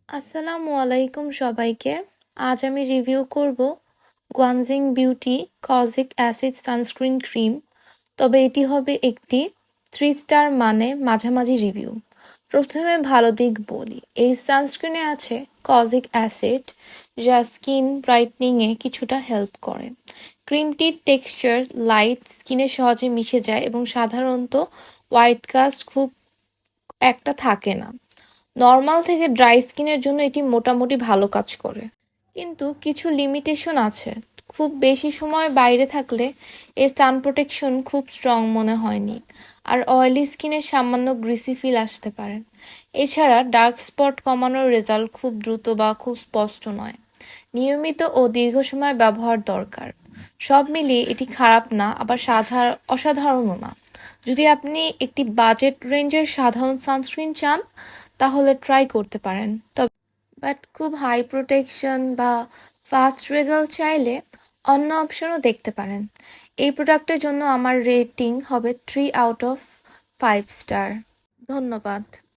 আসসালামু আলাইকুম সবাইকে। আজ আমি রিভিউ করব Guanjing beauty kojic acid sunscreen cream. তবে এটি হবে একটি 3 স্টার মানে মাঝামাঝি রিভিউ। প্রথমে ভালো দিক বলি, এই সানস্ক্রিনে আছে কজিক অ্যাসিড যা স্কিন ব্রাইটনিংয়ে কিছুটা হেল্প করে। ক্রিমটির টেক্সচার লাইট, স্কিনে সহজে মিশে যায় এবং সাধারণত হোয়াইট কাস্ট খুব একটা থাকে না। নর্মাল থেকে ড্রাই স্কিনের জন্য এটি মোটামুটি ভালো কাজ করে, কিন্তু কিছু লিমিটেশন আছে। খুব বেশি সময় বাইরে থাকলে এই সান প্রোটেকশন খুব স্ট্রং মনে হয়নি, আর অয়েলি স্কিনে সামান্য গ্রিসি ফিল আসতে পারে। এছাড়া ডার্ক স্পট কমানোর রেজাল্ট খুব দ্রুত বা খুব স্পষ্ট নয়। নিয়মিত ও দীর্ঘ সময় ব্যবহার দরকার। সব মিলিয়ে এটি খারাপ না, আবার অসাধারণও না। যদি আপনি একটি বাজেট রেঞ্জের সাধারণ সানস্ক্রিন চান তাহলে ট্রাই করতে পারেন। তবে খুব হাই প্রোটেকশন বা ফাস্ট রেজাল্ট চাইলে অন্য অপশনও দেখতে পারেন। এই প্রোডাক্টের জন্য আমার রেটিং হবে 3 আউট অফ 5 স্টার। ধন্যবাদ।